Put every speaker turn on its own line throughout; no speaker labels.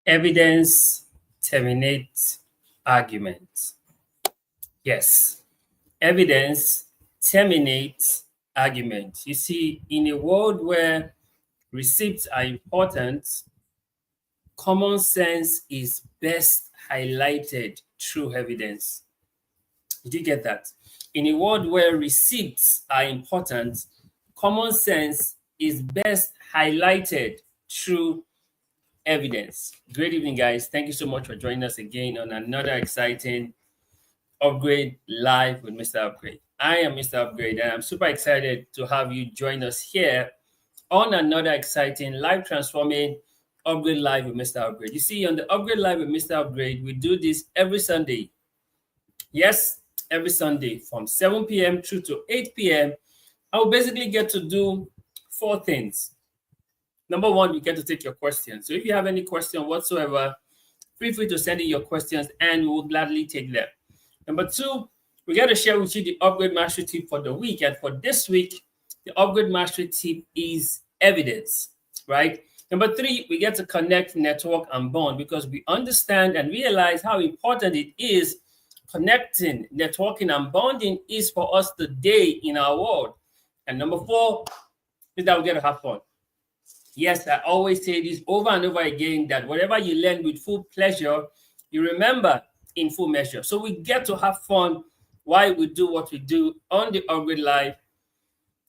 Evidence terminates argument. Yes, evidence terminates argument. You see, in a world where receipts are important, common sense is best highlighted through evidence. Did you get that? In a world where receipts are important, common sense is best highlighted through evidence. Great evening, guys. Thank you so much for joining us again on another exciting Upgrade Live with Mr. Upgrade. I am Mr. Upgrade, and I'm super excited to have you join us here on another exciting live transforming Upgrade Live with Mr. Upgrade. You see, on the Upgrade Live with Mr. Upgrade, we do this every Sunday. Yes, every Sunday from 7 p.m. through to 8 p.m. I will basically get to do four things. Number one, we get to take your questions. So if you have any question whatsoever, feel free to send in your questions and we will gladly take them. Number two, we get to share with you the Upgrade Mastery tip for the week. And for this week, the Upgrade Mastery tip is evidence, right? Number three, we get to connect, network, and bond because we understand and realize how important it is connecting, networking, and bonding is for us today in our world. And number four is that we get to have fun. Yes, I always say this over and over again that whatever you learn with full pleasure, you remember in full measure. So we get to have fun while we do what we do on the Upgrade Live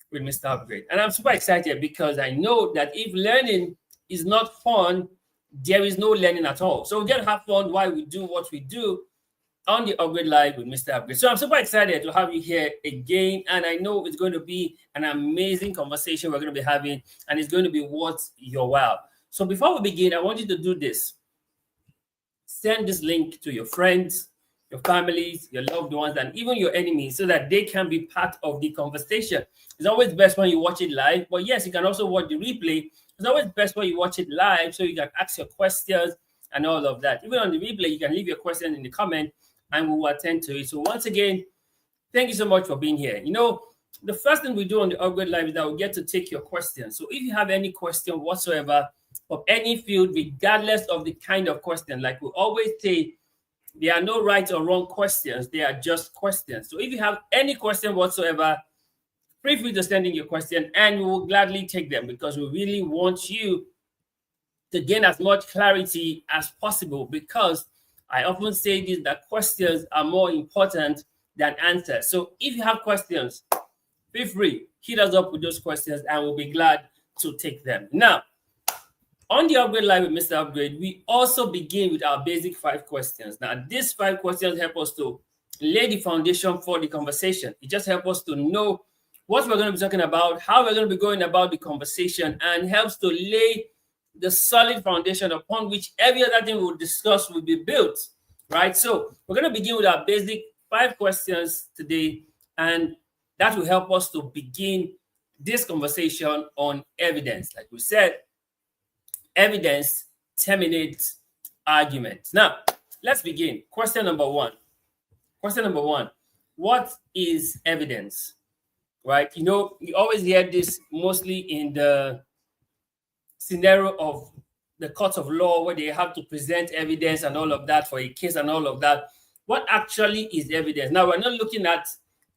with Mr. Upgrade. And I'm super excited because I know that if learning is not fun, there is no learning at all. So we get to have fun while we do what we do on the Upgrade Live with Mr. Upgrade. So I'm super excited to have you here again. And I know it's going to be an amazing conversation we're going to be having, and it's going to be worth your while. So before we begin, I want you to do this. Send this link to your friends, your families, your loved ones, and even your enemies so that they can be part of the conversation. It's always best when you watch it live, but yes, you can also watch the replay. It's always best when you watch it live so you can ask your questions and all of that. Even on the replay, you can leave your question in the comment and we will attend to it. So once again, thank you so much for being here. You know, the first thing we do on the Upgrade Live is that we get to take your questions. So if you have any question whatsoever of any field, regardless of the kind of question, like we always say, there are no right or wrong questions. They are just questions. So if you have any question whatsoever, feel free to send in your question and we will gladly take them because we really want you to gain as much clarity as possible because I often say this, that questions are more important than answers. So if you have questions, feel free, hit us up with those questions and we'll be glad to take them. Now, on the Upgrade Live with Mr. Upgrade, we also begin with our basic 5 questions. Now, these 5 questions help us to lay the foundation for the conversation. It just helps us to know what we're going to be talking about, how we're going to be going about the conversation, and helps to lay the solid foundation upon which every other thing we'll discuss will be built, right? So we're going to begin with our basic 5 questions today, and that will help us to begin this conversation on evidence. Like we said, evidence terminates argument. Now, let's begin. Question number one. Question number one, what is evidence, right? You know, you always hear this mostly in the scenario of the court of law where they have to present evidence and all of that for a case and all of that. What actually is evidence? Now, we're not looking at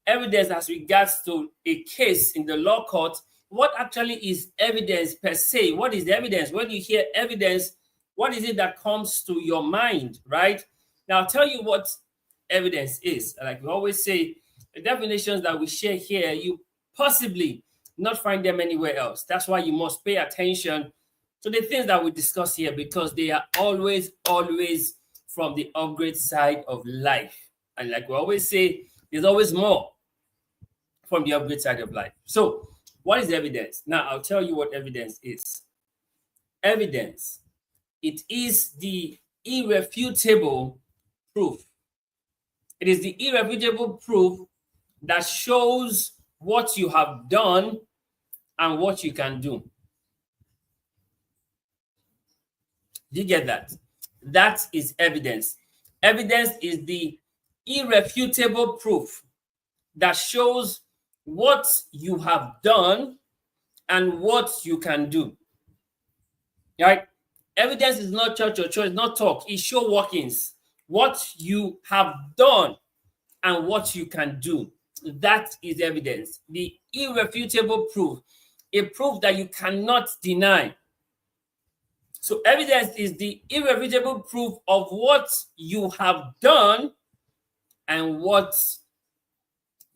evidence as regards to a case in the law court. What actually is evidence per se? What is evidence? When you hear evidence, what is it that comes to your mind, right? Now, I'll tell you what evidence is. Like we always say, the definitions that we share here, you possibly not find them anywhere else. That's why you must pay attention to the things that we discuss here because they are always from the upgrade side of life. And like we always say, there's always more from the upgrade side of life. So what is evidence? Now, I'll tell you what evidence is. Evidence, it is the irrefutable proof. It is the irrefutable proof that shows what you have done and what you can do. Do you get that? That is evidence. Evidence is the irrefutable proof that shows what you have done and what you can do. Right? Evidence is not church or church, not talk. It's show workings. What you have done and what you can do. That is evidence. The irrefutable proof. A proof that you cannot deny. So evidence is the irrefutable proof of what you have done and what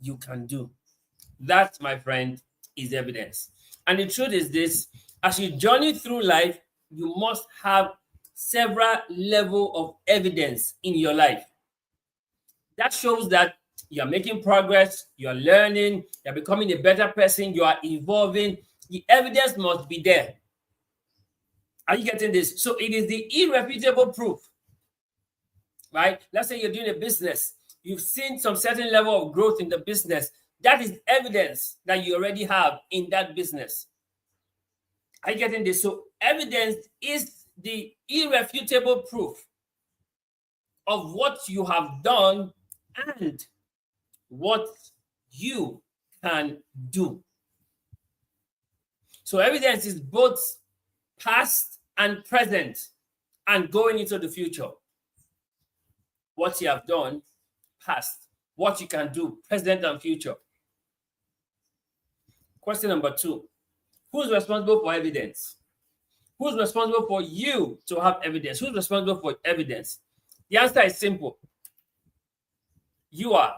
you can do. That, my friend, is evidence. And the truth is this: as you journey through life, you must have several levels of evidence in your life. That shows that you're making progress, you're learning, you're becoming a better person, you are evolving. The evidence must be there. Are you getting this? So it is the irrefutable proof, right? Let's say you're doing a business. You've seen some certain level of growth in the business. That is evidence that you already have in that business. Are you getting this? So evidence is the irrefutable proof of what you have done and what you can do. So evidence is both past and present and going into the future. What you have done, past. What you can do, present and future. Question number 2. Who's responsible for evidence? Who's responsible for you to have evidence? Who's responsible for evidence? The answer is simple. You are.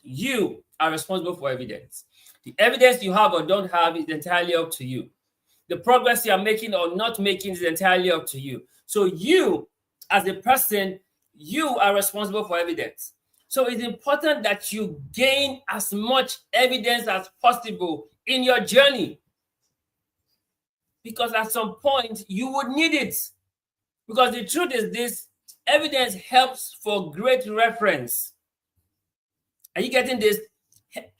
You are responsible for evidence. The evidence you have or don't have is entirely up to you. The progress you are making or not making is entirely up to you. So you, as a person, you are responsible for evidence. So it's important that you gain as much evidence as possible in your journey. Because at some point, you would need it. Because the truth is this: evidence helps for great reference. Are you getting this?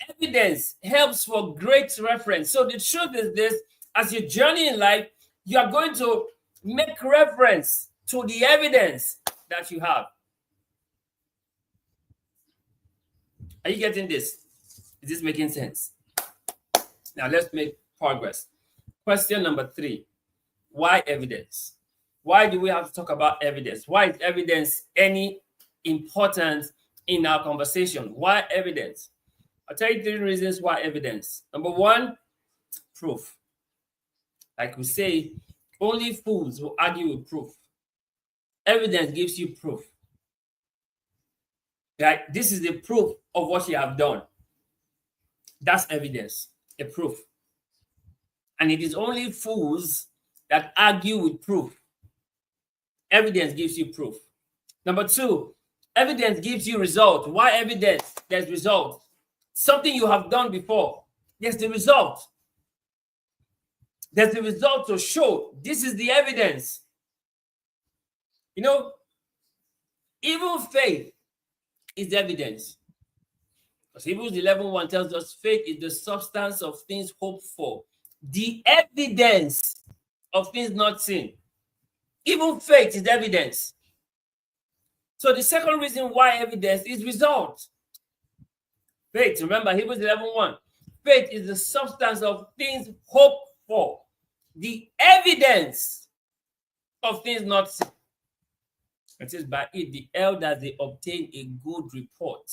Evidence helps for great reference. So the truth is this: as you journey in life, you are going to make reference to the evidence that you have. Are you getting this? Is this making sense? Now let's make progress. Question number 3. Why evidence? Why do we have to talk about evidence? Why is evidence any important in our conversation? Why evidence? I'll tell you 3 reasons why evidence. Number 1, proof. Like we say, only fools will argue with proof. Evidence gives you proof. Right? This is the proof of what you have done. That's evidence, a proof. And it is only fools that argue with proof. Evidence gives you proof. Number 2, evidence gives you result. Why evidence? There's result. Something you have done before. There's the result. There's the result to show this is the evidence. You know, even faith is evidence. Because Hebrews 11:1 tells us faith is the substance of things hoped for, the evidence of things not seen. Even faith is evidence. So the second reason why evidence is result. Faith, remember Hebrews 11:1. Faith is the substance of things hoped for, the evidence of things not seen. It says, by it the elders, they obtain a good report.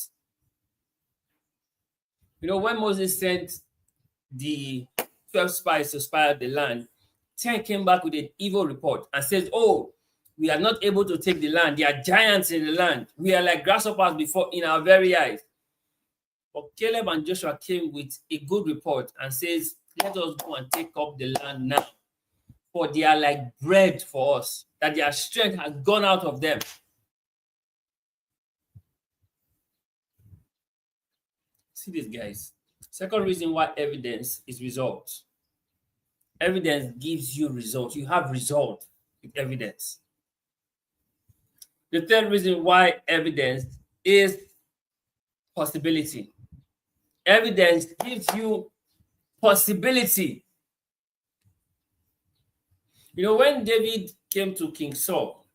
You know, when Moses sent the 12 spies to spy out the land, 10 came back with an evil report and says, oh, we are not able to take the land. There are giants in the land. We are like grasshoppers before in our very eyes. But Caleb and Joshua came with a good report and says, let us go and take up the land now. For they are like bread for us, that their strength has gone out of them. See this, guys. Second reason why evidence is result. Evidence gives you result. You have result with evidence. The third reason why evidence is possibility. Evidence gives you possibility. You know, when David came to King Saul,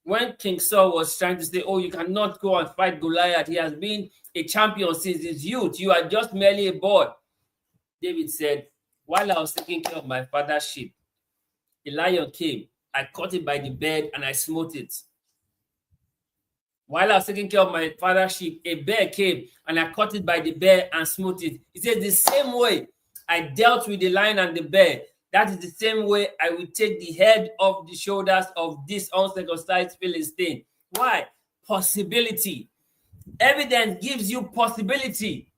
when King Saul was trying to say, oh, you cannot go and fight Goliath, he has been a champion since his youth, you are just merely a boy. David said, while I was taking care of my father's sheep, A lion came. I caught it by the beard and I smote it. While I was taking care of my father's sheep, a bear came and I caught it by the bear and smote it. He says, the same way I dealt with the lion and the bear, that is the same way I will take the head off the shoulders of this uncircumcised Philistine. Why? Possibility. Evidence gives you possibility.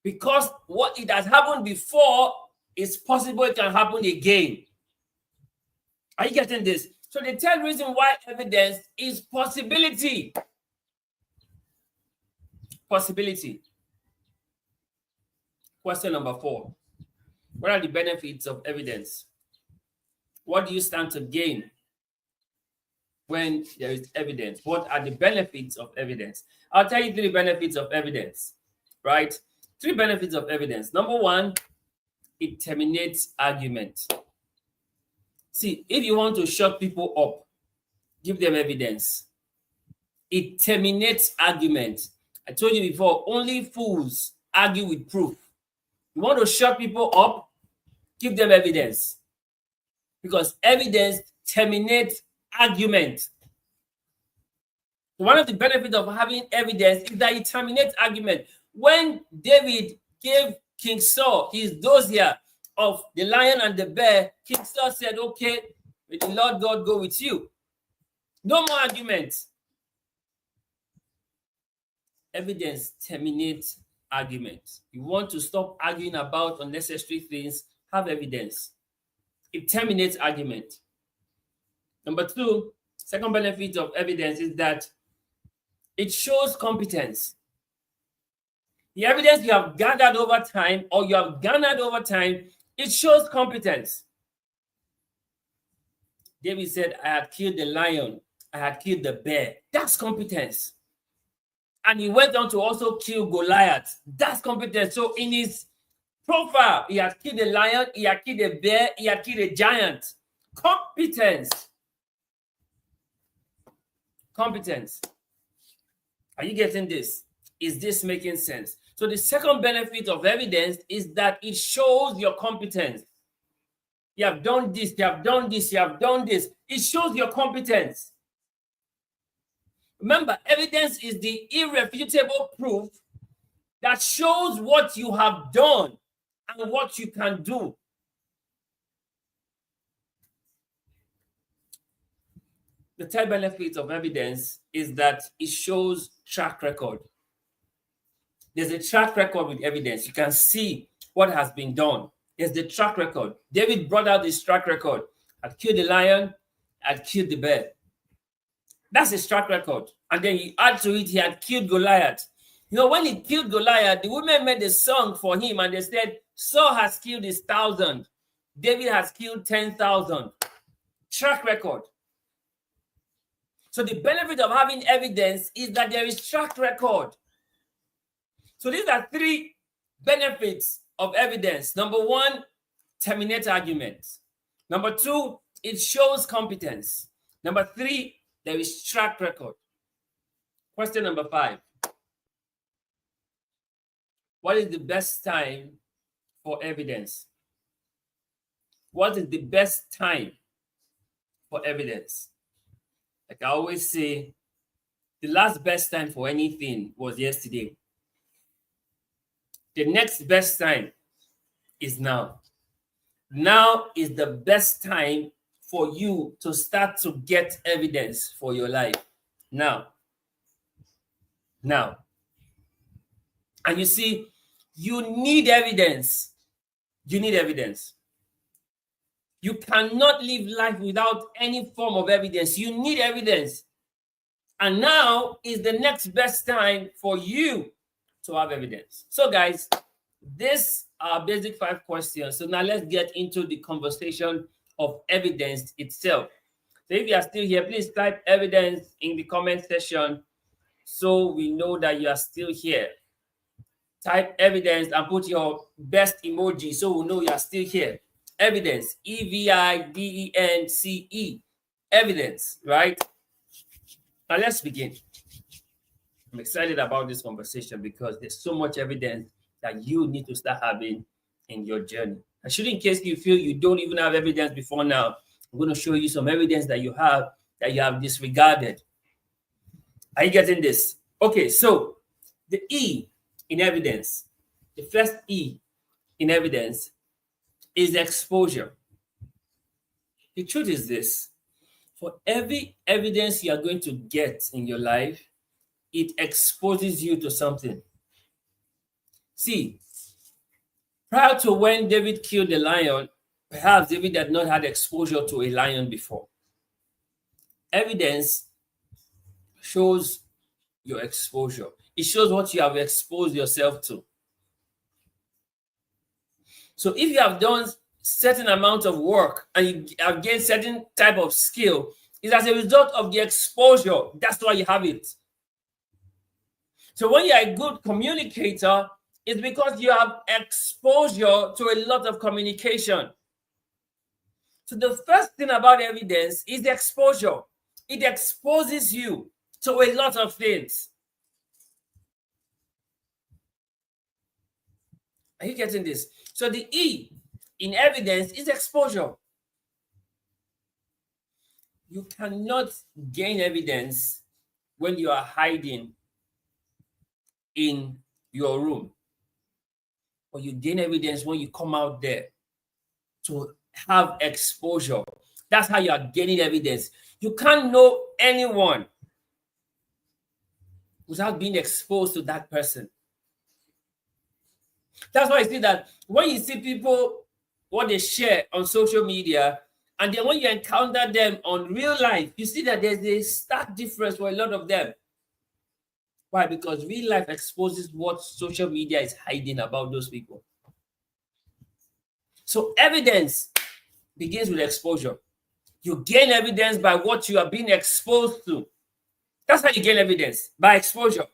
Because what it has happened before is possible it can happen again. Are you getting this? So the third reason why evidence is possibility. Possibility. Question number 4. What are the benefits of evidence? What do you stand to gain when there is evidence? What are the benefits of evidence? I'll tell you 3 benefits of evidence, right? 3 benefits of evidence. Number 1, it terminates argument. See, if you want to shut people up, give them evidence. It terminates argument. I told you before, only fools argue with proof. You want to shut people up, give them evidence. Because evidence terminates argument. One of the benefits of having evidence is that it terminates argument. When David gave King Saul his dossier of the lion and the bear, King Saul said, okay, may the Lord God go with you. No more arguments. Evidence terminates argument. You want to stop arguing about unnecessary things, have evidence. It terminates argument. Number 2, second benefit of evidence is that it shows competence. The evidence you have gathered over time or you have garnered over time, it shows competence. David said, I had killed the lion, I had killed the bear. That's competence. And he went on to also kill Goliath. That's competence. So in his profile, he had killed a lion, he had killed a bear, he had killed a giant. Competence. Competence. Are you getting this? Is this making sense? So the second benefit of evidence is that it shows your competence. You have done this, you have done this, you have done this. It shows your competence. Remember, evidence is the irrefutable proof that shows what you have done and what you can do. The third benefit of evidence is that it shows track record. There's a track record with evidence. You can see what has been done. There's the track record. David brought out his track record. I'd killed the lion, I'd killed the bear. That's his track record. And then he add to it, he had killed Goliath. You know, when he killed Goliath, the women made a song for him and they said, Saul has killed his 1,000. David has killed 10,000. Track record. So the benefit of having evidence is that there is track record. So these are 3 benefits of evidence. Number 1, terminate arguments. Number 2, it shows competence. Number 3, there is track record. Question number 5. What is the best time for evidence? What is the best time for evidence? Like I always say, the last best time for anything was yesterday. The next best time is now. Now is the best time for you to start to get evidence for your life. Now. And you see, you need evidence. You need evidence. You cannot live life without any form of evidence. You need evidence. And now is the next best time for you to have evidence. So guys, these are basic 5 questions. So now let's get into the conversation of evidence itself. So if you are still here, please type evidence in the comment section so we know that you are still here. Type evidence and put your best emoji so we know you are still here. Evidence, E-V-I-D-E-N-C-E. Evidence, right? Now let's begin. I'm excited about this conversation because there's so much evidence that you need to start having in your journey. I should, in case you feel you don't even have evidence before now, I'm going to show you some evidence that you have disregarded. Are you getting this? Okay, so the E in evidence, the first E in evidence is exposure. The truth is this: for every evidence you are going to get in your life, it exposes you to something. See, prior to when David killed the lion, perhaps David had not had exposure to a lion before. Evidence shows your exposure. It shows what you have exposed yourself to. So if you have done certain amount of work and you have gained certain type of skill, it's as a result of the exposure. That's why you have it. So when you're a good communicator, it's because you have exposure to a lot of communication. So the first thing about evidence is the exposure. It exposes you to a lot of things. Are you getting this? So the E in evidence is exposure. You cannot gain evidence when you are hiding in your room. Or you gain evidence when you come out there to have exposure. That's how you are gaining evidence. You can't know anyone without being exposed to that person. That's why I see that when you see people, what they share on social media, and then when you encounter them on real life, you see that there's a stark difference for a lot of them. Why? Because real life exposes what social media is hiding about those people. So evidence begins with exposure. You gain evidence by what you are being exposed to. That's how you gain evidence, by exposure.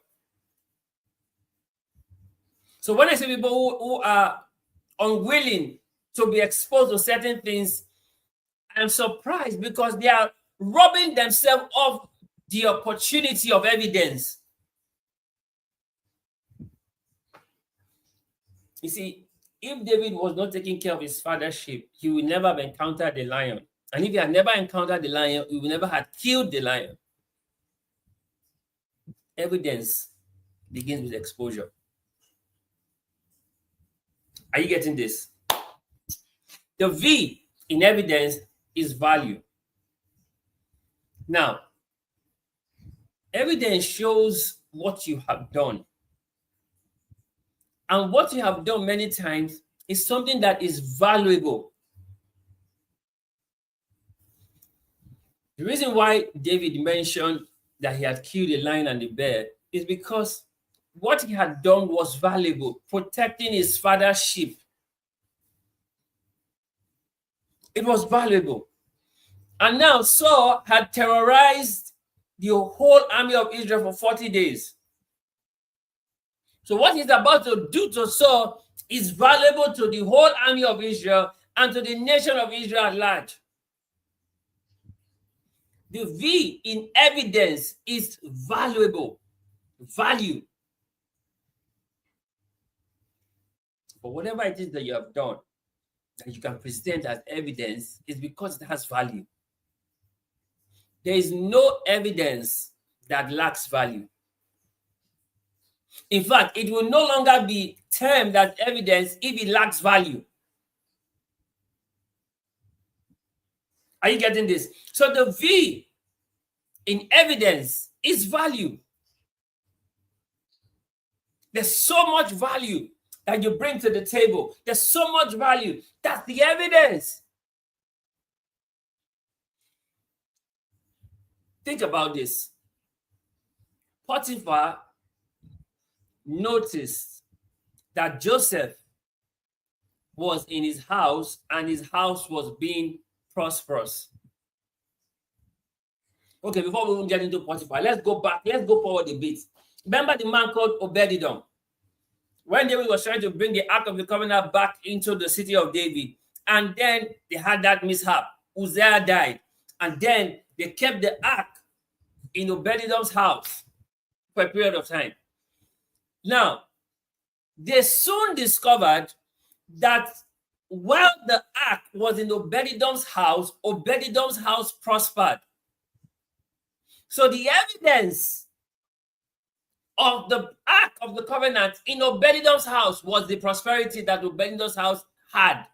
So when I see people who are unwilling to be exposed to certain things, I'm surprised because they are robbing themselves of the opportunity of evidence. You see, if David was not taking care of his father's sheep, he would never have encountered the lion. And if he had never encountered the lion, he would never have killed the lion. Evidence begins with exposure. Are you getting this? The V in evidence is value. Now, evidence shows what you have done. And what you have done many times is something that is valuable. The reason why David mentioned that he had killed a lion and a bear is because what he had done was valuable, protecting his father's sheep. It was valuable. And now Saul had terrorized the whole army of Israel for 40 days. So what he's about to do to Saul is valuable to the whole army of Israel and to the nation of Israel at large. The V in evidence is valuable, value. But whatever it is that you have done, that you can present as evidence, is because it has value. There is no evidence that lacks value. In fact, it will no longer be termed as evidence if it lacks value. Are you getting this? So the V in evidence is value. There's so much value that you bring to the table. There's so much value. That's the evidence. Think about this. Potiphar noticed that Joseph was in his house and his house was being prosperous. Okay, before we even get into Potiphar, let's go back. Let's go forward a bit. Remember the man called Obed-Edom? When David was trying to bring the Ark of the Covenant back into the city of David, and then they had that mishap. Uzziah died. And then they kept the Ark in Obed-Edom's house for a period of time. Now, they soon discovered that while the ark was in Obed-Edom's house prospered. So the evidence of the ark of the covenant in Obed-Edom's house was the prosperity that Obed-Edom's house had,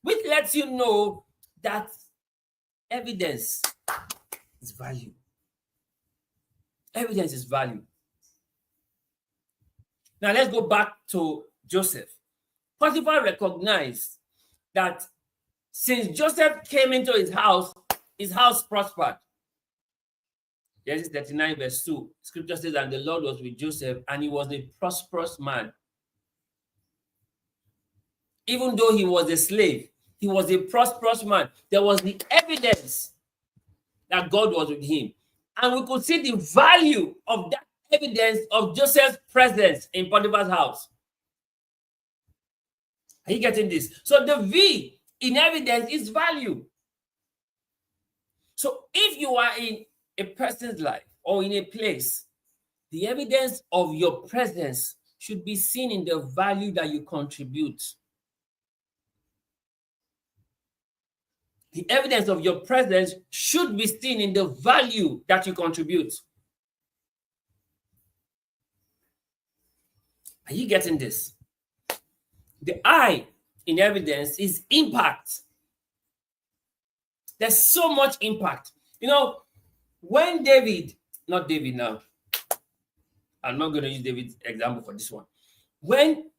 which lets you know that evidence is value. Evidence is value. Now let's go back to Joseph. Potiphar recognized that since Joseph came into his house prospered. Genesis 39 verse 2. Scripture says, and the Lord was with Joseph, and he was a prosperous man. Even though he was a slave, he was a prosperous man. There was the evidence that God was with him. And we could see the value of that evidence of Joseph's presence in Potiphar's house. Are you getting this? So the V in evidence is value. So if you are in a person's life or in a place, the evidence of your presence should be seen in the value that you contribute. The evidence of your presence should be seen in the value that you contribute. Are you getting this? The I in evidence is impact. There's so much impact. You know, when not David now, I'm not going to use David's example for this one. When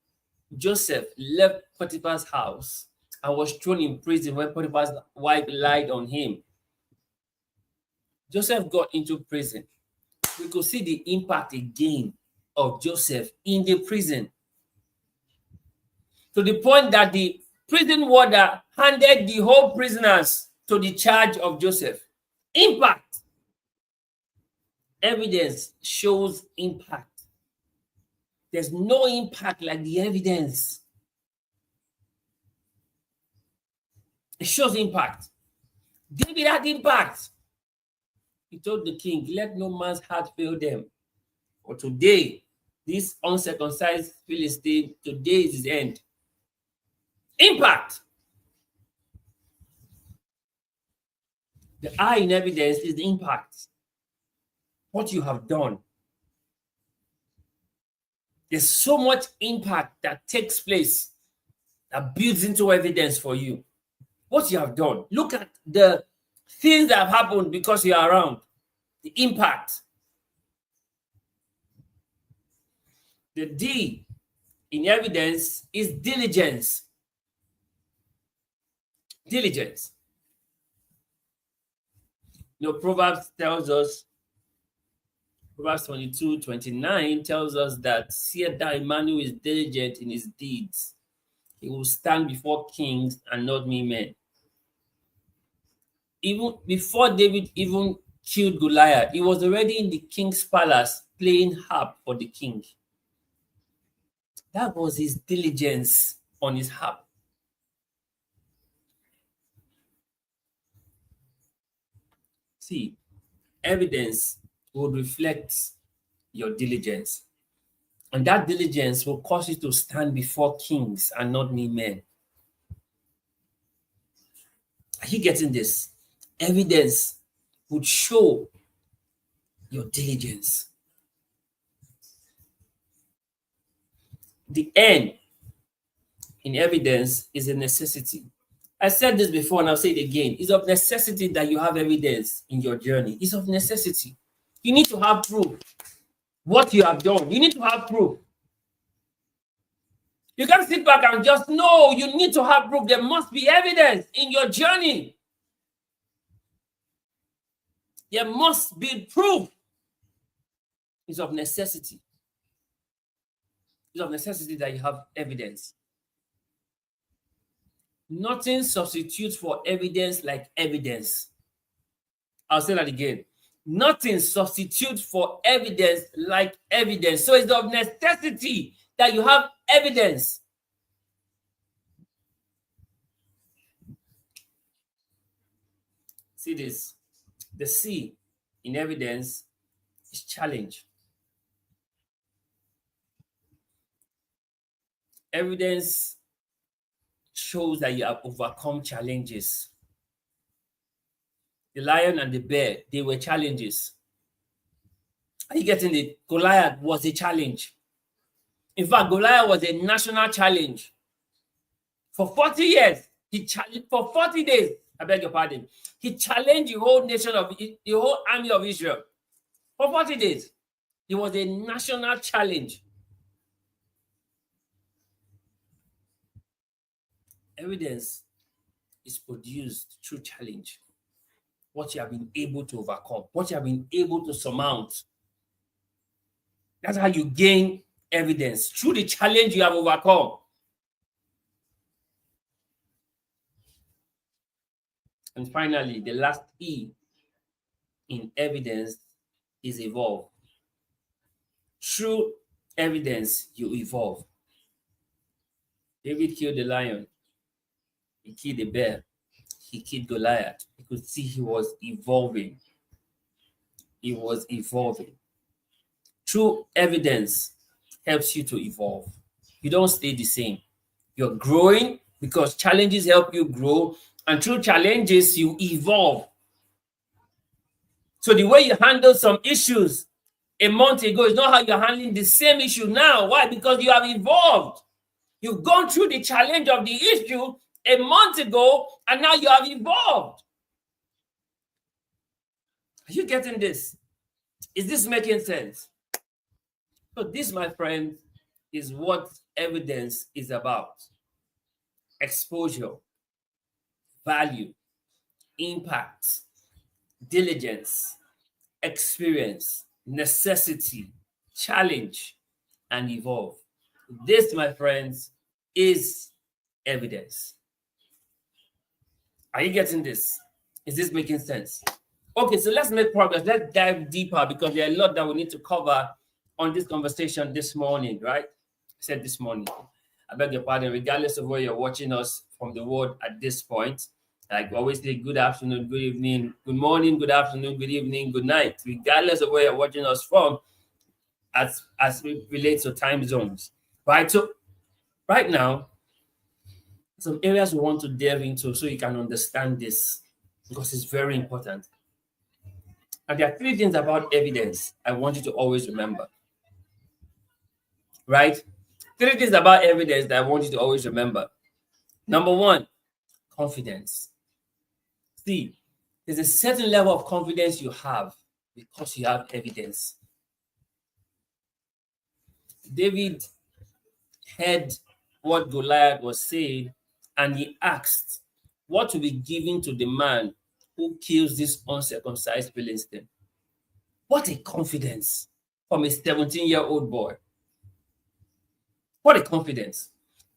Joseph left Potiphar's house and was thrown in prison when Potiphar's wife lied on him, Joseph got into prison. We could see the impact again of Joseph in the prison, to the point that the prison warder handed the whole prisoners to the charge of Joseph. Impact. Evidence shows impact. There's no impact like the evidence. It shows impact. David had impact. He told the king, let no man's heart fail them. For today, this uncircumcised Philistine, today is his end. Impact. The I in evidence is the impact. What you have done. There's so much impact that takes place that builds into evidence for you. What you have done. Look at the things that have happened because you are around. The impact. The D in evidence is diligence. Diligence. You know, Proverbs 22:29 tells us that, seest thou a man who is diligent in his deeds, he will stand before kings and not mere men. Even before David even killed Goliath, he was already in the king's palace playing harp for the king. That was his diligence on his harp. See, evidence will reflect your diligence. And that diligence will cause you to stand before kings and not mere men. Are you getting this? Evidence would show your diligence. The N in evidence is a necessity. I said this before and I'll say it again. It's of necessity that you have evidence in your journey. It's of necessity. You need to have proof. What you have done, you need to have proof. You can't sit back and just know. You need to have proof. There must be evidence in your journey. There must be proof. It's of necessity. It's of necessity that you have evidence. Nothing substitutes for evidence like evidence. I'll say that again. Nothing substitutes for evidence like evidence. So it's of necessity that you have evidence. See this. The C in evidence is challenge. Evidence shows that you have overcome challenges. The lion and the bear, they were challenges. Are you getting it? Goliath was a challenge. In fact, Goliath was a national challenge. For 40 years, he challenged, for 40 days, I beg your pardon, he challenged the whole nation of the whole army of Israel. For 40 days, it was a national challenge. Evidence is produced through challenge. What you have been able to overcome, what you have been able to surmount. That's how you gain evidence, through the challenge you have overcome. And finally, the last E in evidence is evolve. Through evidence, you evolve. David killed the lion. He killed the bear. He killed Goliath. You could see he was evolving. He was evolving. True evidence helps you to evolve. You don't stay the same. You're growing because challenges help you grow, and through challenges, you evolve. So the way you handle some issues a month ago is not how you're handling the same issue now. Why? Because you have evolved. You've gone through the challenge of the issue a month ago, and now you have evolved. Are you getting this? Is this making sense? So this, my friend, is what evidence is about. Exposure, value, impact, diligence, experience, necessity, challenge, and evolve. This, my friends, is evidence. Are you getting this? Is this making sense? Okay, so let's make progress. Let's dive deeper because there are a lot that we need to cover on this conversation this morning, right? I said this morning. I beg your pardon, regardless of where you're watching us from the world at this point. Like we always say, good afternoon, good evening, good morning, good afternoon, good evening, good night, regardless of where you're watching us from, as it relates to time zones, right? So right now, some areas we want to delve into so you can understand this because it's very important. And there are three things about evidence I want you to always remember, right? Three things about evidence that I want you to always remember. Number one, confidence. See, there's a certain level of confidence you have because you have evidence. David heard what Goliath was saying and he asked, what will be given to the man who kills this uncircumcised Philistine? What a confidence from a 17-year-old boy. What a confidence.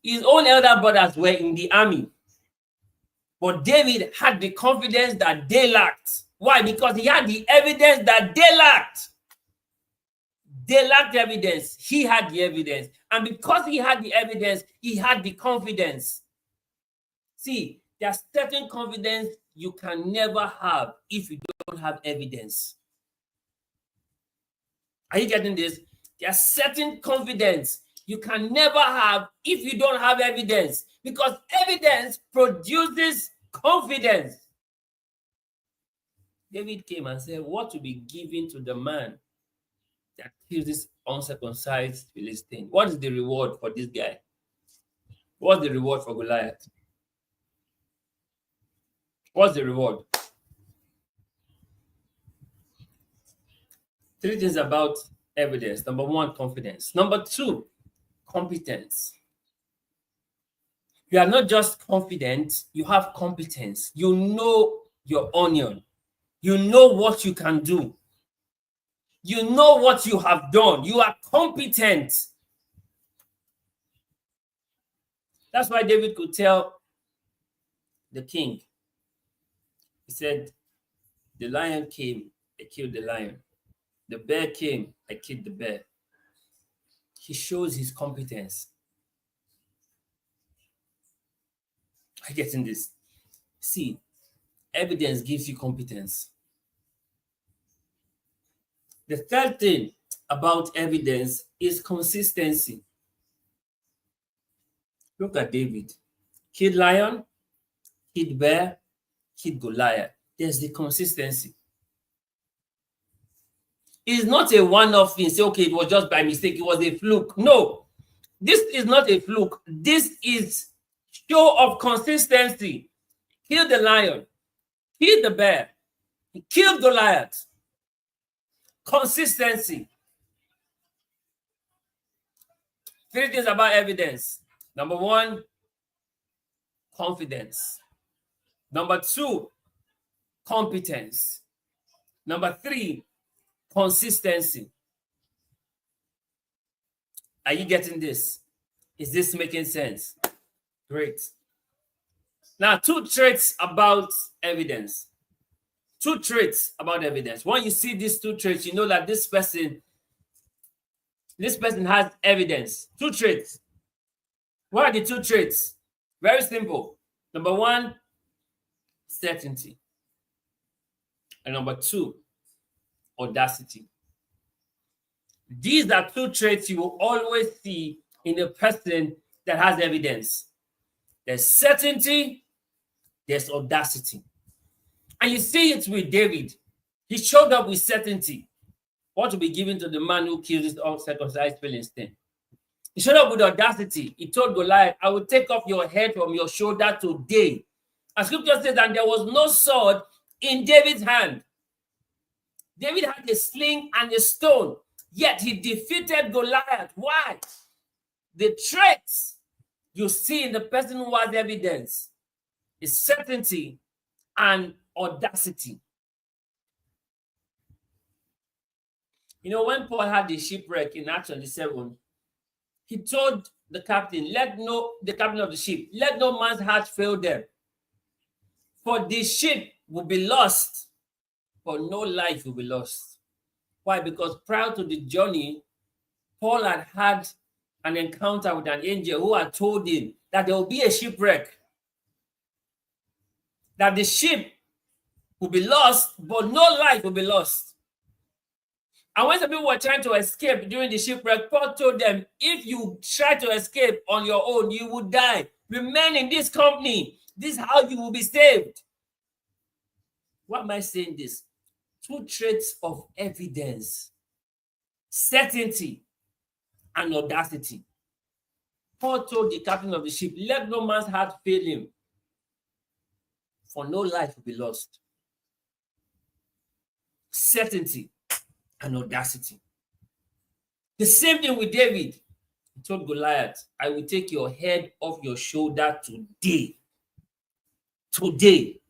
His own elder brothers were in the army, but David had the confidence that they lacked. Why? Because he had the evidence that they lacked. They lacked evidence. He had the evidence. And because he had the evidence, he had the confidence. See, there's certain confidence you can never have if you don't have evidence. Are you getting this? There's certain confidence you can never have if you don't have evidence, because evidence produces confidence. David came and said, what will be given to the man that kills this uncircumcised Philistine? What is the reward for this guy? What's the reward for Goliath? What's the reward? Three things about evidence. Number one, confidence. Number two, competence. You are not just confident, you have competence. You know your onion. You know what you can do. You know what you have done. You are competent. That's why David could tell the king, he said, the lion came, I killed the lion. The bear came, I killed the bear. He shows his competence. I get in this. See, evidence gives you competence. The third thing about evidence is consistency. Look at David. Killed lion, killed bear, killed Goliath. There's the consistency. It's not a one-off thing. Say, okay, it was just by mistake. It was a fluke. No, this is not a fluke. This is show of consistency. Kill the lion, kill the bear, he killed Goliath. Consistency. 3 things about evidence. Number 1, confidence. Number 2, competence. Number 3, consistency. Are you getting this? Is this making sense? Great. Now, 2 traits about evidence. 2 traits about evidence. When you see these 2 traits, you know that this person has evidence. 2 traits. What are the 2 traits? Very simple. Number 1, certainty. And number 2, audacity. These are 2 traits you will always see in a person that has evidence. There's certainty, there's audacity. And you see it with David. He showed up with certainty. What will be given to the man who kills his uncircumcised Philistine? He showed up with audacity. He told Goliath, I will take off your head from your shoulder today. And scripture says that there was no sword in David's hand. David had a sling and a stone, yet he defeated Goliath. Why? The traits you see in the person who has evidence is certainty and audacity. You know, when Paul had the shipwreck in Acts 27, he told the captain of the ship, let no man's heart fail them. For the ship will be lost, but no life will be lost. Why? Because prior to the journey, Paul had an encounter with an angel who had told him that there will be a shipwreck, that the ship will be lost, but no life will be lost. And when some people were trying to escape during the shipwreck, Paul told them, if you try to escape on your own, you will die. Remain in this company. This is how you will be saved. Why am I saying this? 2 traits of evidence: certainty and audacity. Paul told the captain of the ship, let no man's heart fail him, for no life will be lost. Certainty and audacity. The same thing with David. He told Goliath, I will take your head off your shoulder today. Today.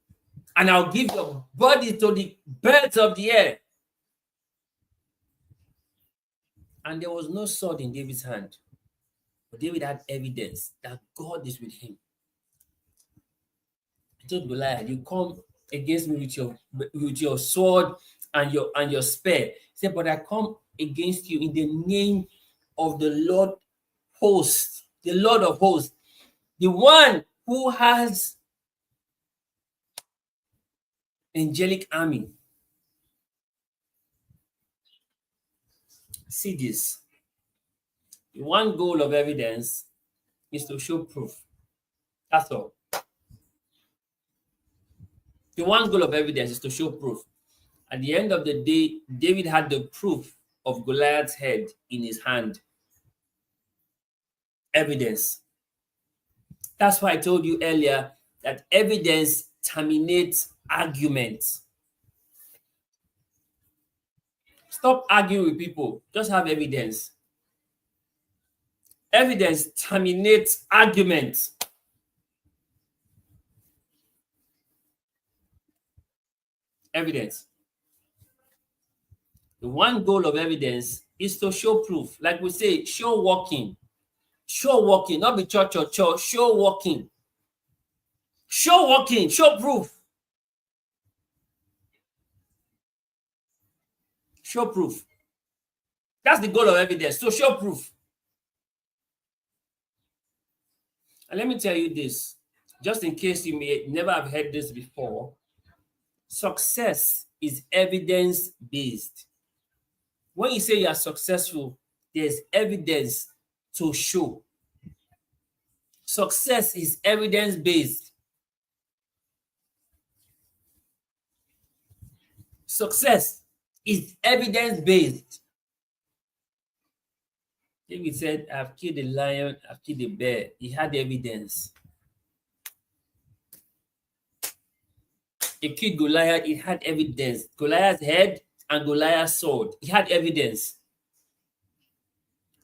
And I'll give your body to the birds of the air. And there was no sword in David's hand. But David had evidence that God is with him. He told Goliath, you come against me with your sword and your spear. He said, but I come against you in the name of the Lord host, the Lord of hosts, the one who has angelic army. See this. The one goal of evidence is to show proof. That's all. The one goal of evidence is to show proof. At the end of the day, David had the proof of Goliath's head in his hand. Evidence. That's why I told you earlier that evidence terminates arguments. Stop arguing with people. Just have evidence. Evidence terminates arguments. Evidence. The one goal of evidence is to show proof. Like we say, show walking. Show walking, not be church or church. Show walking. Show walking. Show proof. Show proof. That's the goal of evidence. So show proof. And let me tell you this, just in case you may never have heard this before, success is evidence-based. When you say you are successful, there's evidence to show. Success is evidence-based. Success is evidence-based. David said, I've killed a lion, I've killed a bear. He had evidence. He killed Goliath, he had evidence. Goliath's head and Goliath's sword, he had evidence.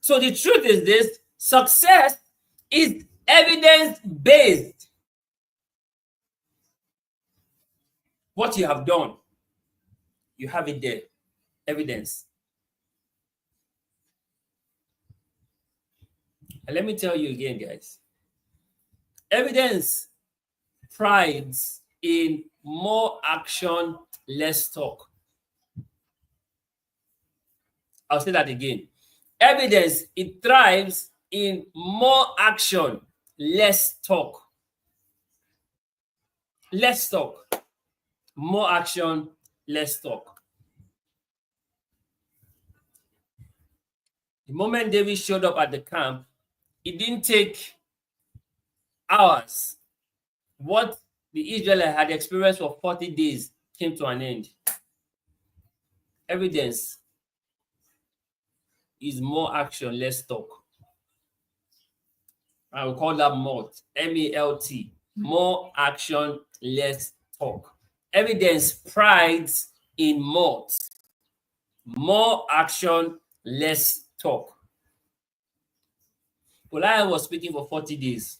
So the truth is this: success is evidence-based. What you have done, you have it there, evidence. And let me tell you again, guys, evidence prides in more action, less talk. I'll say that again. Evidence, it thrives in more action, less talk. Less talk. More action, less talk. The moment David showed up at the camp, it didn't take hours. What the Israelites had experienced for 40 days came to an end. Evidence is more action, less talk. I will call that MALT, M-A-L-T. More action, less talk. Evidence prides in MALT. More action, less talk. Goliath was speaking for 40 days.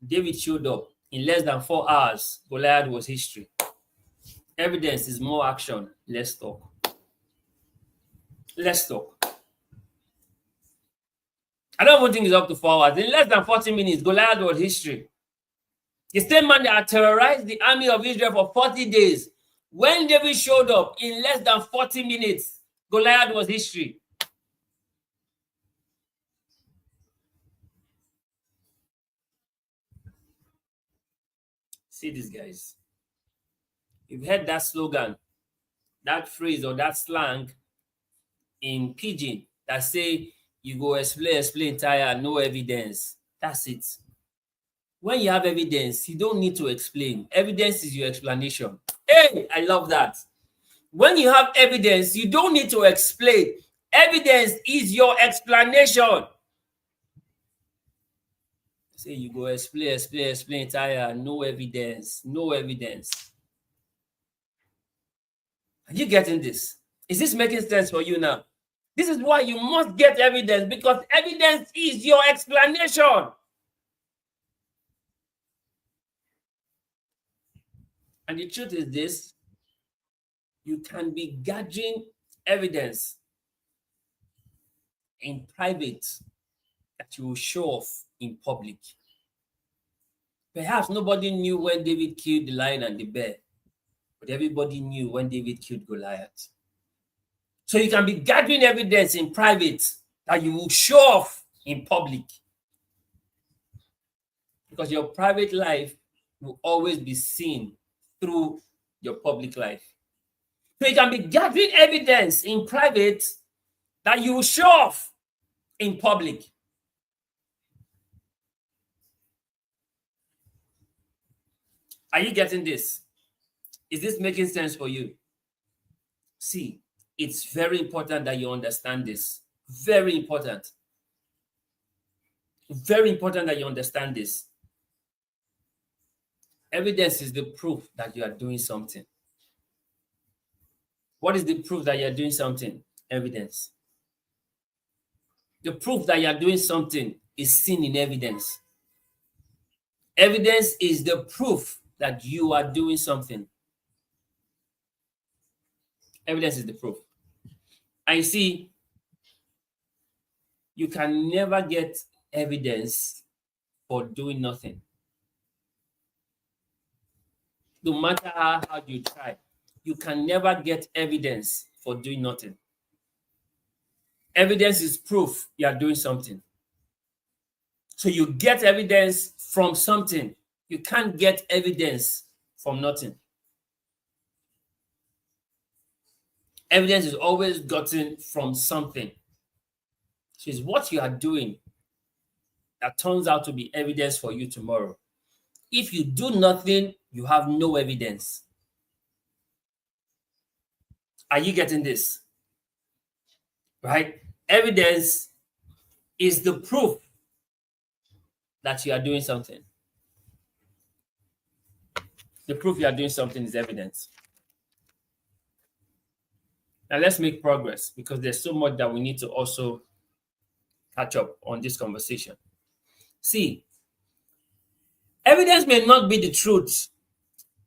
David showed up. In less than 4 hours, Goliath was history. Evidence is more action, less talk. Less talk. I don't even think it's up to 4 hours. In less than 40 minutes, Goliath was history. The same man that had terrorized the army of Israel for 40 days. When David showed up, in less than 40 minutes, Goliath was history. See these guys. You've heard that slogan, that phrase or that slang in pidgin that say, you go explain tire, no evidence. That's it. When you have evidence, you don't need to explain. Evidence is your explanation. Hey, I love that. When you have evidence, you don't need to explain. Evidence is your explanation. Say you go explain tire, no evidence, no evidence. Are you getting this? Is this making sense for you now? This is why you must get evidence, because evidence is your explanation. And the truth is this: you can be gathering evidence in private that you will show off in public. Perhaps nobody knew when David killed the lion and the bear, but everybody knew when David killed Goliath. So you can be gathering evidence in private that you will show off in public, because your private life will always be seen through your public life. So you can be gathering evidence in private that you will show off in public. Are you getting this? Is this making sense for you? See, it's very important that you understand this. Very important. Very important that you understand this. Evidence is the proof that you are doing something. What is the proof that you are doing something? Evidence. The proof that you are doing something is seen in evidence. Evidence is the proof that you are doing something. Evidence is the proof. And you see, you can never get evidence for doing nothing. No matter how hard you try, you can never get evidence for doing nothing. Evidence is proof you are doing something. So you get evidence from something. You can't get evidence from nothing. Evidence is always gotten from something. So it's what you are doing that turns out to be evidence for you tomorrow. If you do nothing, you have no evidence. Are you getting this? Right? Evidence is the proof that you are doing something. The proof you are doing something is evidence. Now let's make progress, because there's so much that we need to also catch up on this conversation. See, evidence may not be the truth,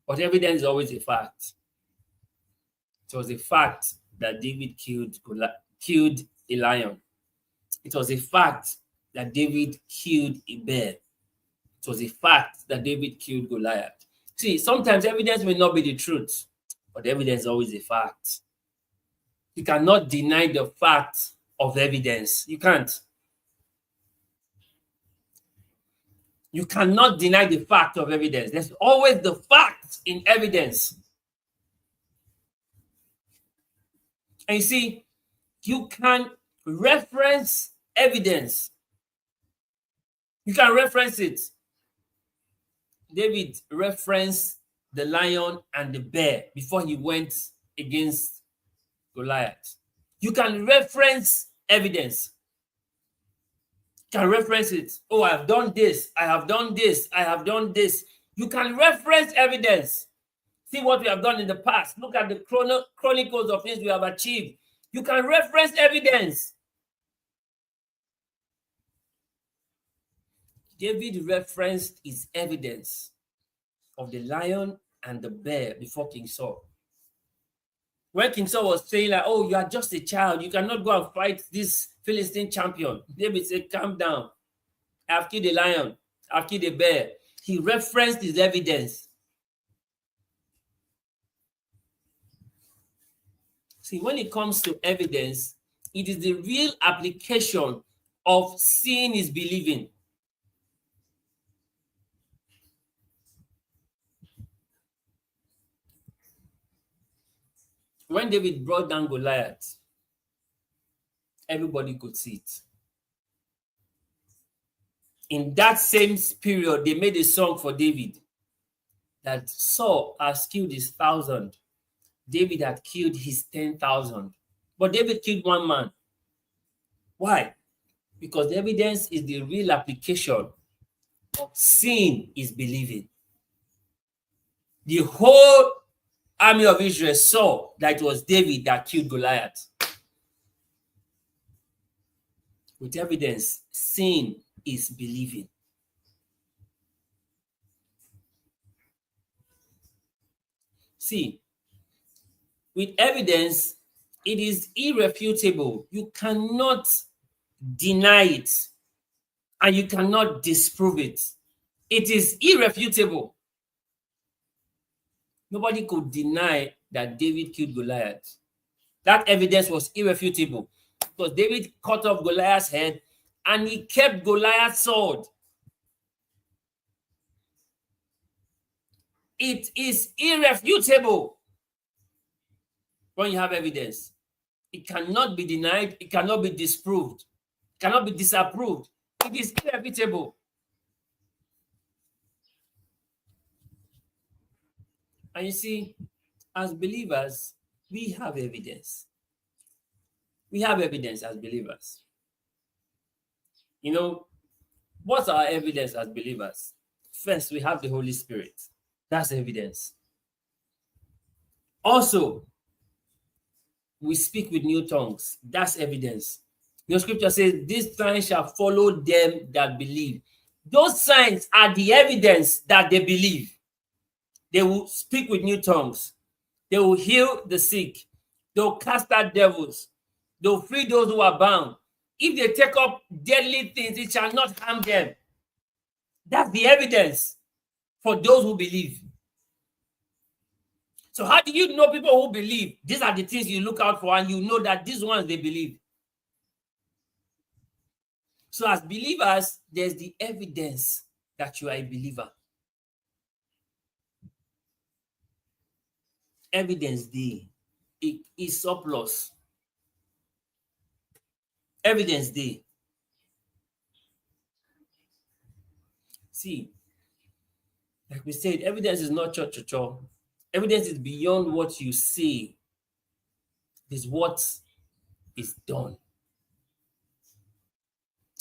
but evidence is always a fact. It was a fact that David killed a lion. It was a fact that David killed a bear. It was a fact that David killed Goliath. See, sometimes evidence may not be the truth, but evidence is always a fact. You cannot deny the fact of evidence. You can't. You cannot deny the fact of evidence. There's always the fact in evidence. And you see, you can reference evidence. You can reference it. David referenced the lion and the bear before he went against Goliath. You can reference evidence. You can reference it. Oh, I have done this. I have done this. I have done this. You can reference evidence. See what we have done in the past. Look at the chronicles of things we have achieved. You can reference evidence. David referenced his evidence of the lion and the bear before King Saul. When King Saul was saying, like, oh, you are just a child, you cannot go and fight this Philistine champion, David said, calm down. I've killed a lion. I've killed a bear. He referenced his evidence. See, when it comes to evidence, it is the real application of seeing is believing. When David brought down Goliath, everybody could see it. In that same period, they made a song for David that Saul has killed his 1,000. David had killed his 10,000. But David killed one man. Why? Because the evidence is the real application of seeing is believing. The whole army of Israel saw that it was David that killed Goliath. With evidence, seeing is believing. See, with evidence, it is irrefutable. You cannot deny it, and you cannot disprove it. It is irrefutable. Nobody could deny that David killed Goliath. That evidence was irrefutable, because David cut off Goliath's head and he kept Goliath's sword. It is irrefutable when you have evidence. It cannot be denied. It cannot be disproved. It cannot be disapproved. It is irrefutable. And you see, as believers, we have evidence. We have evidence as believers. You know, what's our evidence as believers? First, we have the Holy Spirit. That's evidence. Also, we speak with new tongues. That's evidence. Your scripture says, these signs shall follow them that believe. Those signs are the evidence that they believe. They will speak with new tongues. They will heal the sick. They will cast out devils. They will free those who are bound. If they take up deadly things, it shall not harm them. That's the evidence for those who believe. So how do you know people who believe? These are the things you look out for, and you know that these ones, they believe. So as believers, there's the evidence that you are a believer. Evidence day. It is surplus. Evidence day. See, like we said, evidence is not cho. Evidence is beyond what you see, it is what is done.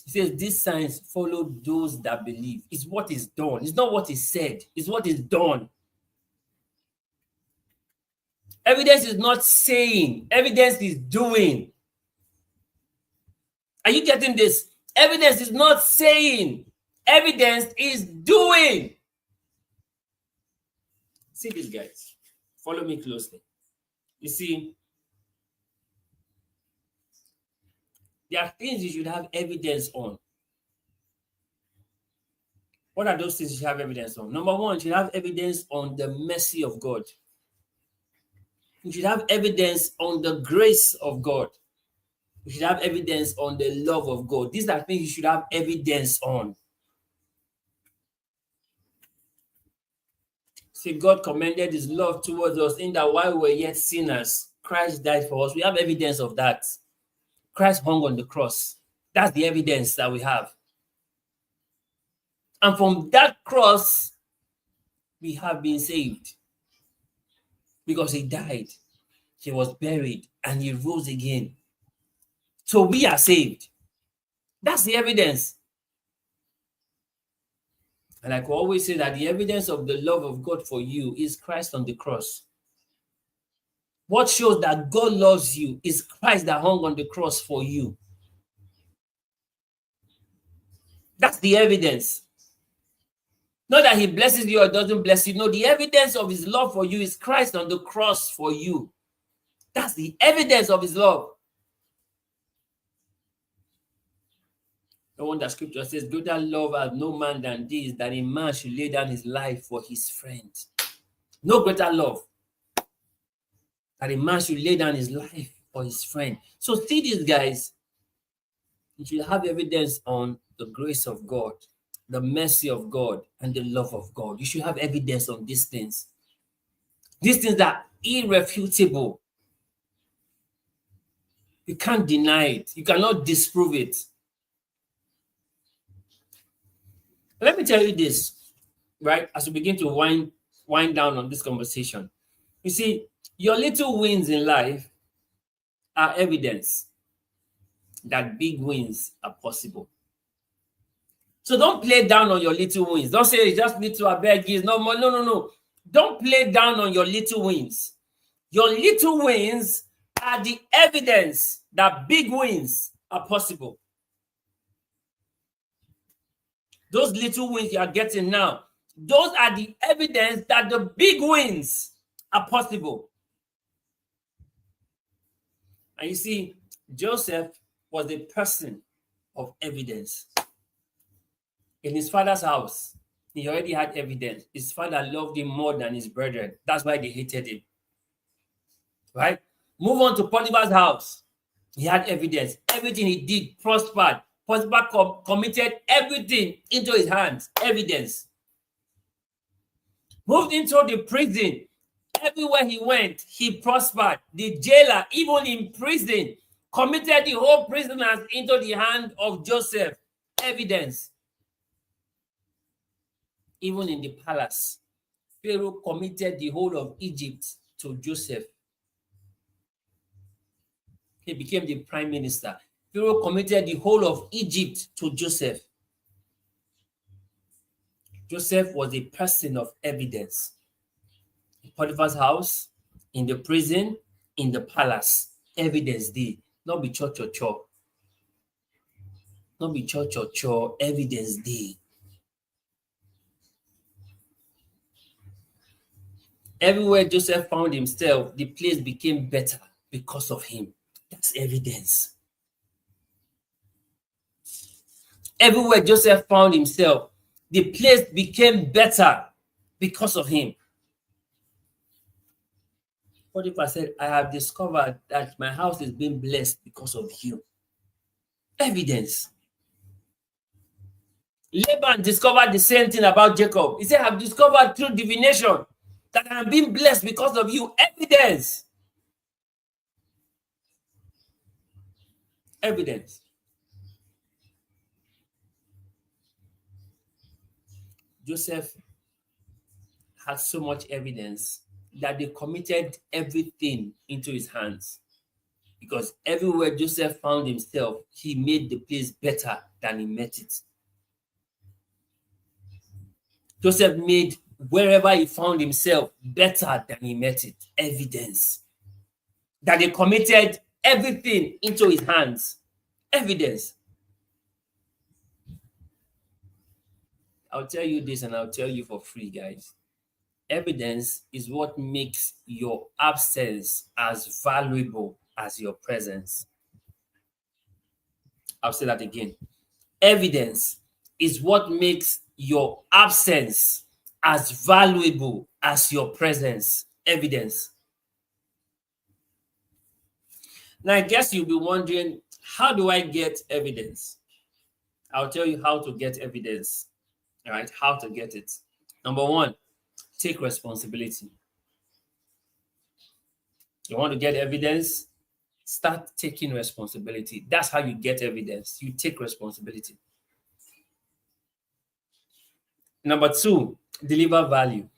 He says, these signs follow those that believe. It's what is done. It's not what is said, it's what is done. Evidence is not saying, evidence is doing. Are you getting this? Evidence is not saying, evidence is doing. See this, guys. Follow me closely. You see, there are things you should have evidence on. What are those things you should have evidence on? Number one, you should have evidence on the mercy of God. You should have evidence on the grace of God. You should have evidence on the love of God. These are things you should have evidence on. See, God commended his love towards us in that while we were yet sinners, Christ died for us. We have evidence of that. Christ hung on the cross. That's the evidence that we have. And from that cross, we have been saved. Because he died, he was buried, and he rose again. So we are saved. That's the evidence. And I could always say that the evidence of the love of God for you is Christ on the cross. What shows that God loves you is Christ that hung on the cross for you. That's the evidence. Not that he blesses you or doesn't bless you. No, the evidence of his love for you is Christ on the cross for you. That's the evidence of his love. The one that scripture says, greater love has no man than this, that a man should lay down his life for his friend. No greater love that a man should lay down his life for his friend. So see these guys, you should have evidence on the grace of God, the mercy of God, and the love of God. You should have evidence on these things. These things are irrefutable. You can't deny it. You cannot disprove it. Let me tell you this, right? As we begin to wind down on this conversation. You see, your little wins in life are evidence that big wins are possible. So don't play down on your little wins. Don't say it's just little, I beg you. No more. No. Don't play down on your little wins. Your little wins are the evidence that big wins are possible. Those little wins you are getting now, those are the evidence that the big wins are possible. And you see, Joseph was a person of evidence. In his father's house, he already had evidence. His father loved him more than his brethren. That's why they hated him. Right? Move on to Potiphar's house. He had evidence. Everything he did prospered. Potiphar committed everything into his hands. Evidence. Moved into the prison. Everywhere he went, he prospered. The jailer, even in prison, committed the whole prisoners into the hand of Joseph. Evidence. Even in the palace, Pharaoh committed the whole of Egypt to Joseph. He became the prime minister. Pharaoh committed the whole of Egypt to Joseph. Joseph was a person of evidence. In Potiphar's house, in the prison, in the palace, evidence dey. Not be cho. Not be cho, evidence dey. Everywhere Joseph found himself, the place became better because of him. That's evidence. Everywhere Joseph found himself, the place became better because of him. Potiphar said, I have discovered that my house is being blessed because of you. Evidence. Laban discovered the same thing about Jacob. He said, I have discovered through divination that I am being blessed because of you. Evidence. Evidence. Joseph had so much evidence that they committed everything into his hands. Because everywhere Joseph found himself, he made the place better than he met it. Joseph made wherever he found himself better than he met it. Evidence that they committed everything into his hands. Evidence. I'll tell you this and I'll tell you for free, guys. Evidence is what makes your absence as valuable as your presence. I'll say that again. Evidence is what makes your absence as valuable as your presence. Evidence. Now, I guess you'll be wondering, how do I get evidence? I'll tell you how to get evidence. All right, how to get it. Number one, take responsibility. You want to get evidence? Start taking responsibility. That's how you get evidence. You take responsibility. Number two, deliver value.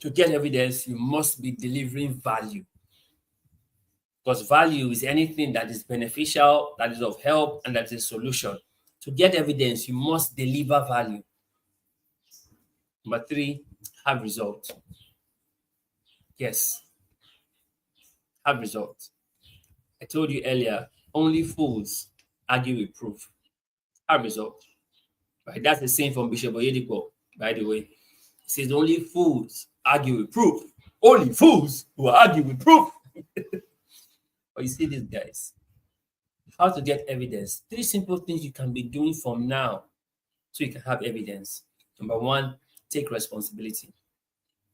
To get evidence, you must be delivering value. Because value is anything that is beneficial, that is of help, and that is a solution. To get evidence, you must deliver value. Number three, have results. Yes, have results. I told you earlier, only fools argue with proof. Have results. Right? That's the same from Bishop Oyedepo, by the way. He says only fools argue with proof. Only fools who argue with proof. But you see these guys. How to get evidence. 3 simple things you can be doing from now so you can have evidence. Number one, take responsibility.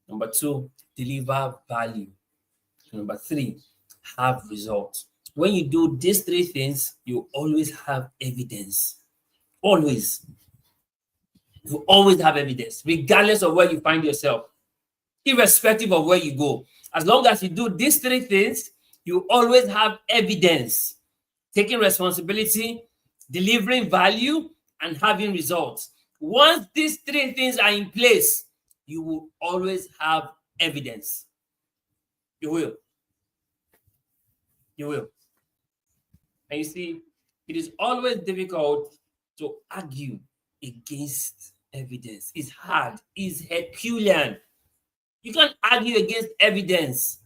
Number two, deliver value. Number three, have results. When you do these 3 things, you always have evidence. Always. You always have evidence, regardless of where you find yourself, irrespective of where you go. As long as you do these 3 things, you always have evidence. Taking responsibility, delivering value, and having results. Once these 3 things are in place, you will always have evidence. You will. You will. And you see, it is always difficult to argue against evidence. It's hard. It's Herculean. You can't argue against evidence.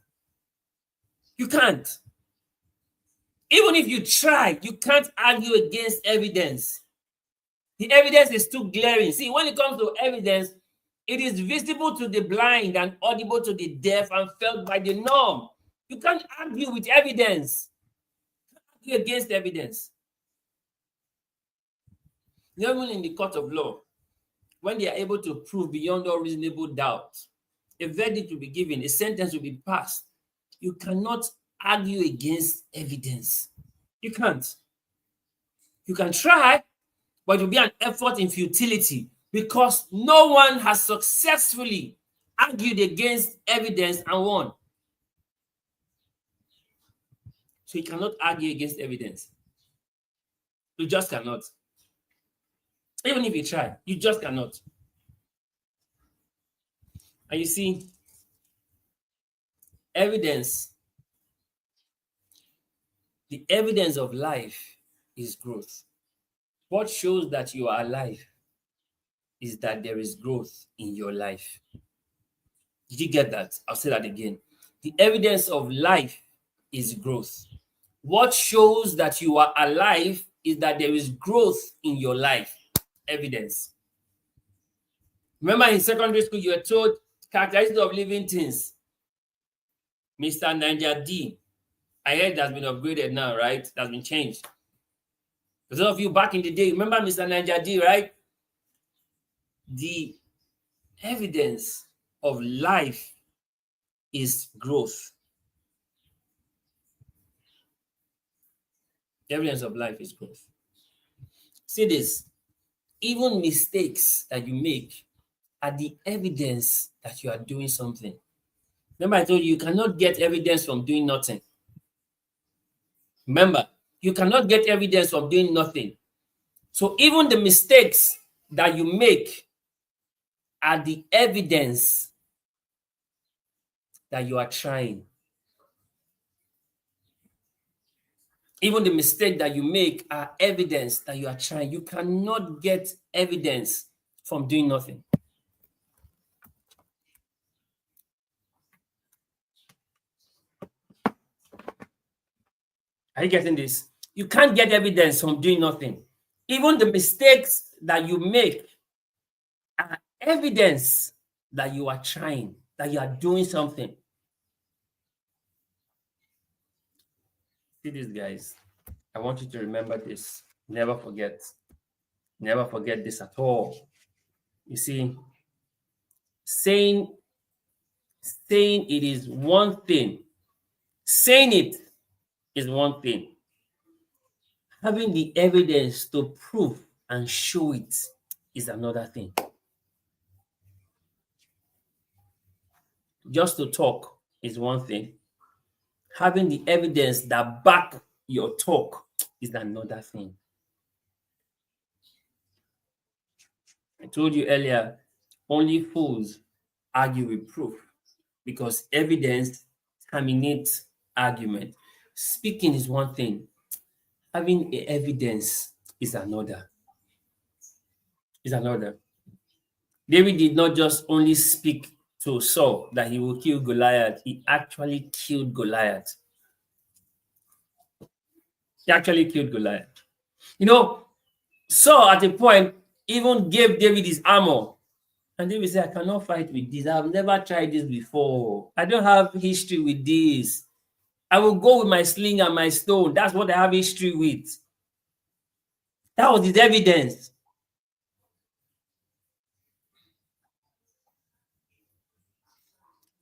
You can't. Even if you try, you can't argue against evidence. The evidence is too glaring. See, when it comes to evidence, it is visible to the blind and audible to the deaf and felt by the norm. You can't argue with evidence. You can't argue against evidence. Even in the court of law, when they are able to prove beyond all reasonable doubt, a verdict will be given, a sentence will be passed. You cannot argue against evidence. You can't. You can try, but it will be an effort in futility because no one has successfully argued against evidence and won. So you cannot argue against evidence. You just cannot. Even if you try, you just cannot. And you see, evidence, the evidence of life is growth. What shows that you are alive is that there is growth in your life. Did you get that? I'll say that again. The evidence of life is growth. What shows that you are alive is that there is growth in your life. Evidence. Remember in secondary school, you were told characteristics of living things. Mr. Niger D. I heard that's been upgraded now, right? That's been changed. For those of you back in the day, remember Mr. Niger D, right? The evidence of life is growth. The evidence of life is growth. See this. Even mistakes that you make are the evidence that you are doing something. Remember, I told you, you cannot get evidence from doing nothing. Remember, you cannot get evidence from doing nothing. So even the mistakes that you make are the evidence that you are trying. Even the mistake that you make are evidence that you are trying. You cannot get evidence from doing nothing. Are you getting this? You can't get evidence from doing nothing. Even the mistakes that you make are evidence that you are trying, that you are doing something. See this, guys. I want you to remember this. Never forget. Never forget this at all. You see, saying saying it is one thing. Saying it is one thing. Having the evidence to prove and show it is another thing. Just to talk is one thing. Having the evidence that back your talk is another thing. I told you earlier, only fools argue with proof because evidence terminates argument. Speaking is one thing, having evidence is another. Is another. David did not just only speak to Saul that he will kill Goliath, he actually killed Goliath. He actually killed Goliath. You know, Saul at a point even gave David his armor. And David said, I cannot fight with this. I've never tried this before. I don't have history with this. I will go with my sling and my stone. That's what I have history with. That was his evidence.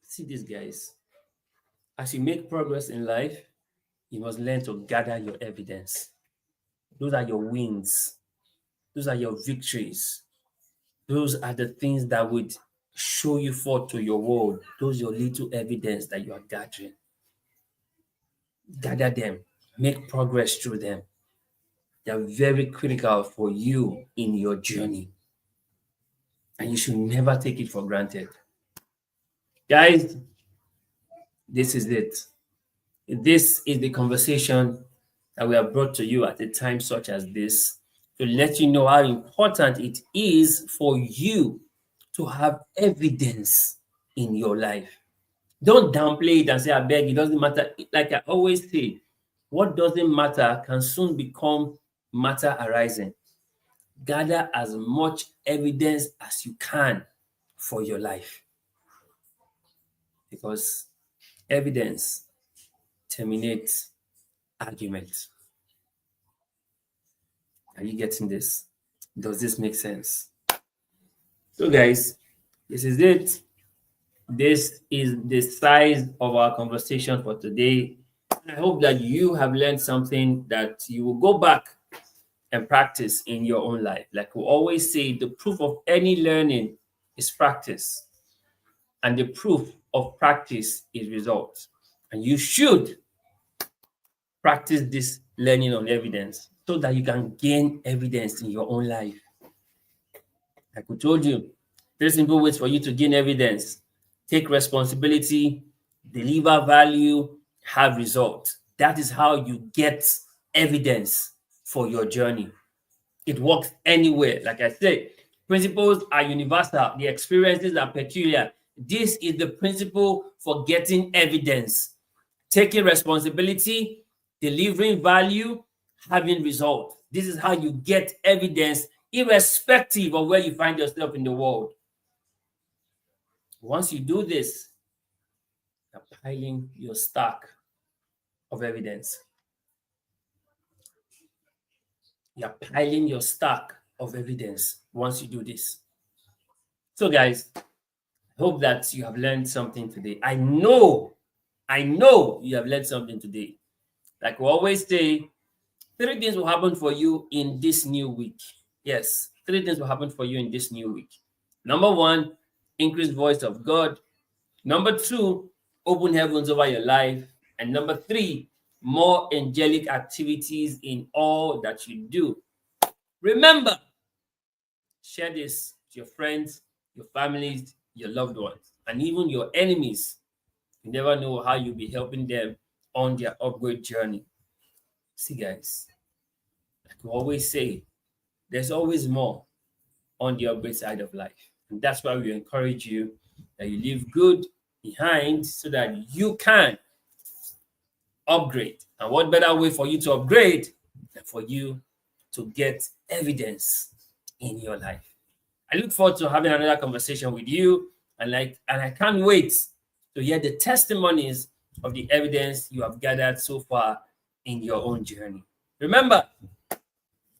See this, guys. As you make progress in life, you must learn to gather your evidence. Those are your wins. Those are your victories. Those are the things that would show you forth to your world. Those are your little evidence that you are gathering. Gather them. Make progress through them. They are very critical for you in your journey. And you should never take it for granted. Guys, this is it. This is the conversation that we have brought to you at a time such as this to let you know how important it is for you to have evidence in your life. Don't downplay it and say, I beg, it doesn't matter. Like I always say, what doesn't matter can soon become matter arising. Gather as much evidence as you can for your life because evidence terminates argument. Are you getting this? Does this make sense? So, guys, this is it. This is the size of our conversation for today. I hope that you have learned something that you will go back and practice in your own life. Like we always say, the proof of any learning is practice, and the proof of practice is results. And you should practice this learning on evidence so that you can gain evidence in your own life. Like we told you, 3 simple ways for you to gain evidence: take responsibility, deliver value, have results. That is how you get evidence for your journey. It works anywhere. Like I said, principles are universal, the experiences are peculiar. This is the principle for getting evidence: taking responsibility, delivering value, having results. This is how you get evidence, irrespective of where you find yourself in the world. Once you do this, you're piling your stack of evidence. You're piling your stack of evidence once you do this. So, guys, I hope that you have learned something today. I know you have learned something today. Like we always say, 3 things will happen for you in this new week. Yes, 3 things will happen for you in this new week. Number one, increased voice of God. Number two, open heavens over your life. And number three, more angelic activities in all that you do. Remember, share this with your friends, your families, your loved ones, and even your enemies. You never know how you'll be helping them on their upgrade journey. See, guys, like we always say, there's always more on the upgrade side of life. And that's why we encourage you that you leave good behind so that you can upgrade. And what better way for you to upgrade than for you to get evidence in your life? I look forward to having another conversation with you, and I can't wait to hear the testimonies of the evidence you have gathered so far in your own journey. Remember,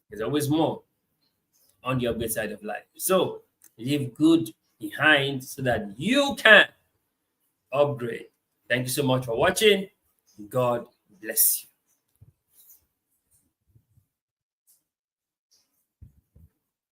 there's always more on the upgrade side of life. So leave good behind so that you can upgrade. Thank you so much for watching. God bless you.